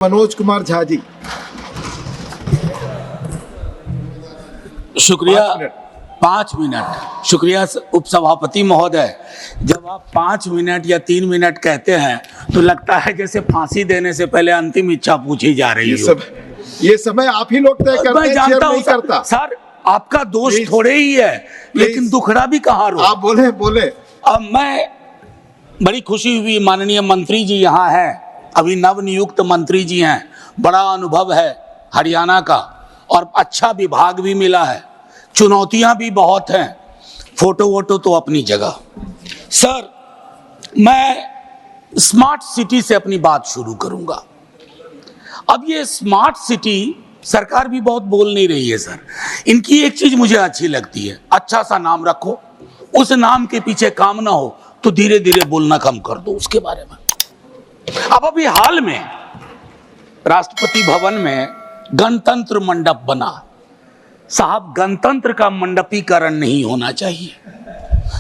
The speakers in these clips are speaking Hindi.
मनोज कुमार झा जी। शुक्रिया। 5 मिनट। शुक्रिया उपसभापति महोदय। जब आप 5 मिनट या 3 मिनट कहते हैं तो लगता है जैसे फांसी देने से पहले अंतिम इच्छा पूछी जा रही है। ये समय आप ही लोग तय करते हैं, मैं जानता हूं करता। सर, आपका दोष थोड़े ही है, लेकिन दुखड़ा भी कहाँ रो। आप बोले। अब मैं बड़ी खुशी हुई, माननीय मंत्री जी यहाँ हैं, अभी नवनियुक्त मंत्री जी हैं, बड़ा अनुभव है हरियाणा का और अच्छा विभाग भी मिला है, चुनौतियां भी बहुत हैं, फोटो वोटो तो अपनी जगह। सर, मैं स्मार्ट सिटी से अपनी बात शुरू करूंगा। अब ये स्मार्ट सिटी सरकार भी बहुत बोल नहीं रही है सर। इनकी एक चीज मुझे अच्छी लगती है, अच्छा सा नाम रखो, उस नाम के पीछे काम ना हो तो धीरे धीरे बोलना कम कर दो उसके बारे में। अब अभी हाल में राष्ट्रपति भवन में गणतंत्र मंडप बना। साहब, गणतंत्र का मंडपीकरण नहीं होना चाहिए,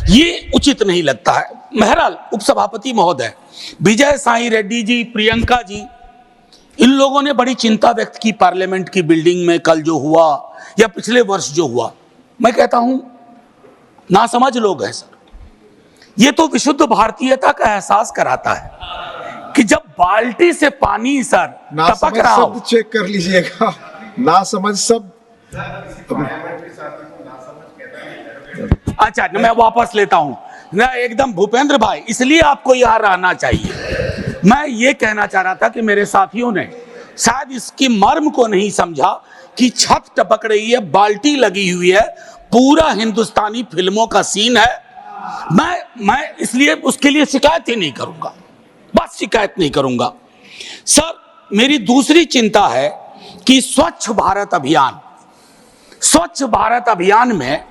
ये उचित नहीं लगता है। बहरहाल उपसभापति महोदय, विजय साई रेड्डी जी, प्रियंका जी, इन लोगों ने बड़ी चिंता व्यक्त की पार्लियामेंट की बिल्डिंग में कल जो हुआ या पिछले वर्ष जो हुआ। मैं कहता हूं नासमझ लोग हैं सर। ये तो विशुद्ध भारतीयता का एहसास कराता है कि जब बाल्टी से पानी सर टपक रहा हो। शब्द चेक कर लीजिएगा, ना समझ सब। अच्छा, मैं वापस लेता हूं ना, एकदम भूपेंद्र भाई, इसलिए आपको यहां रहना चाहिए। मैं ये कहना चाह रहा था कि मेरे साथियों ने शायद इसकी मर्म को नहीं समझा कि छत टपक रही है, बाल्टी लगी हुई है, पूरा हिंदुस्तानी फिल्मों का सीन है। मैं इसलिए उसके लिए शिकायत ही नहीं करूंगा, बस शिकायत नहीं करूंगा। सर, मेरी दूसरी चिंता है कि स्वच्छ भारत अभियान में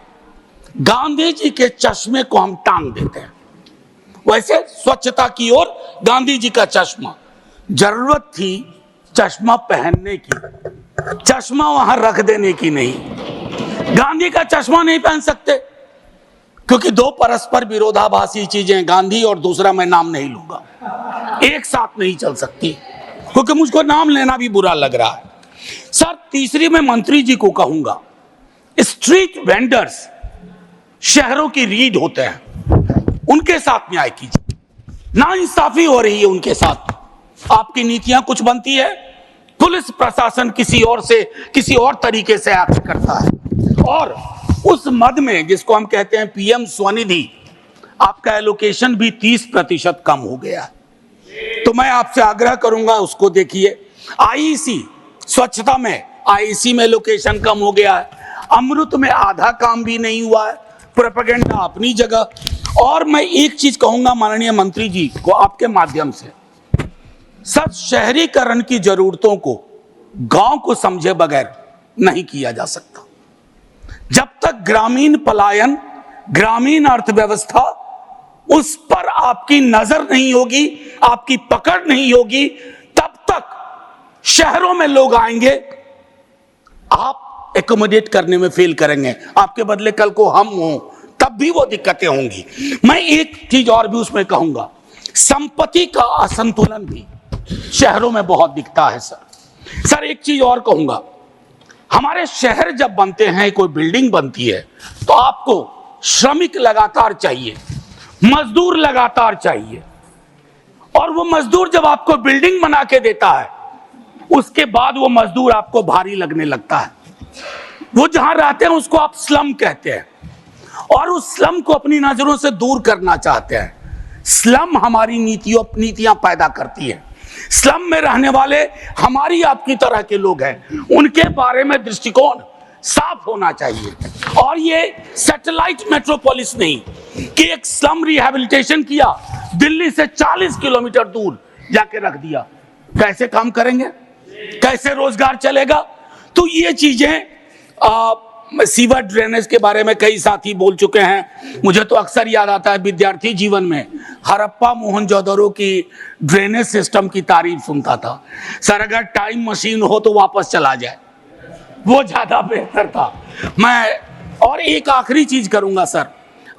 गांधी जी के चश्मे को हम टांग देते हैं। वैसे स्वच्छता की ओर गांधी जी का चश्मा, जरूरत थी चश्मा पहनने की, चश्मा वहां रख देने की नहीं। गांधी का चश्मा नहीं पहन सकते क्योंकि दो परस्पर विरोधाभासी चीजें, गांधी और दूसरा मैं नाम नहीं लूंगा, एक साथ नहीं चल सकती, क्योंकि मुझको नाम लेना भी बुरा लग रहा है। सर, तीसरी मैं मंत्री जी को कहूंगा, स्ट्रीट वेंडर्स शहरों की रीढ़ होते हैं, उनके साथ न्याय कीजिए। नाइंसाफी हो रही है उनके साथ। आपकी नीतियां कुछ बनती है, पुलिस प्रशासन किसी और तरीके से एक्ट करता है, और उस मद में जिसको हम कहते हैं पीएम स्वनिधि, आपका एलोकेशन भी 30% कम हो गया है। तो मैं आपसे आग्रह करूंगा, उसको देखिए। आईसी स्वच्छता में, आईसी में एलोकेशन कम हो गया है। अमृत में आधा काम भी नहीं हुआ है, प्रोपेगेंडा अपनी जगह। और मैं एक चीज कहूंगा माननीय मंत्री जी को आपके माध्यम से, सब शहरीकरण की जरूरतों को गांव को समझे बगैर नहीं किया जा सकता। जब तक ग्रामीण पलायन, ग्रामीण अर्थव्यवस्था, उस पर आपकी नजर नहीं होगी, आपकी पकड़ नहीं होगी, तब तक शहरों में लोग आएंगे, आप एकोमोडेट करने में फेल करेंगे। आपके बदले कल को हम हों, तब भी वो दिक्कतें होंगी। मैं एक चीज और भी उसमें कहूंगा, संपत्ति का असंतुलन भी शहरों में बहुत दिखता है सर। एक चीज और कहूंगा, हमारे शहर जब बनते हैं, कोई बिल्डिंग बनती है, तो आपको श्रमिक लगातार चाहिए, मजदूर लगातार चाहिए, और वो मजदूर जब आपको बिल्डिंग बना के देता है, उसके बाद वो मजदूर आपको भारी लगने लगता है। वो जहां रहते हैं उसको आप स्लम कहते हैं, और उस स्लम को अपनी नजरों से दूर करना चाहते हैं। स्लम हमारी नीतियां पैदा करती है। स्लम में रहने वाले हमारी आपकी तरह के लोग हैं, उनके बारे में दृष्टिकोण साफ होना चाहिए। और ये सैटेलाइट मेट्रोपोलिस नहीं कि एक स्लम रिहैबिलिटेशन किया, दिल्ली से 40 किलोमीटर दूर जाके रख दिया। कैसे काम करेंगे, कैसे रोजगार चलेगा? तो ये चीजें, सीवर ड्रेनेज के बारे में कई साथी बोल चुके हैं। मुझे तो अक्सर याद आता है विद्यार्थी जीवन में हड़प्पा मोहनजोदड़ो की ड्रेनेज सिस्टम की तारीफ सुनता था। सर, अगर टाइम मशीन हो तो वापस चला जाए, वो ज्यादा बेहतर था। मैं और एक आखिरी चीज करूंगा सर,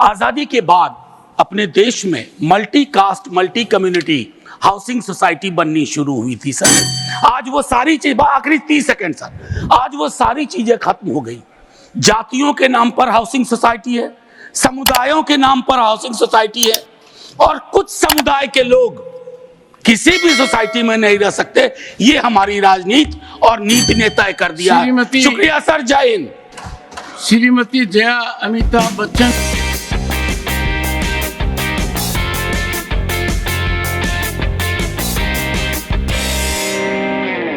आजादी के बाद अपने देश में multi caste, multi community housing society बननी शुरू हुई थी सर। आज वो सारी चीज, आखिरी 30 सेकंड सर, आज वो सारी चीजें खत्म हो गई। जातियों के नाम पर हाउसिंग सोसाइटी है, समुदायों के नाम पर हाउसिंग सोसाइटी है, और कुछ समुदाय के लोग किसी भी सोसाइटी में नहीं रह सकते। ये हमारी राजनीति और नीति ने तय कर दिया है। शुक्रिया सर, जय हिंद। श्रीमती जया अमिताभ बच्चन।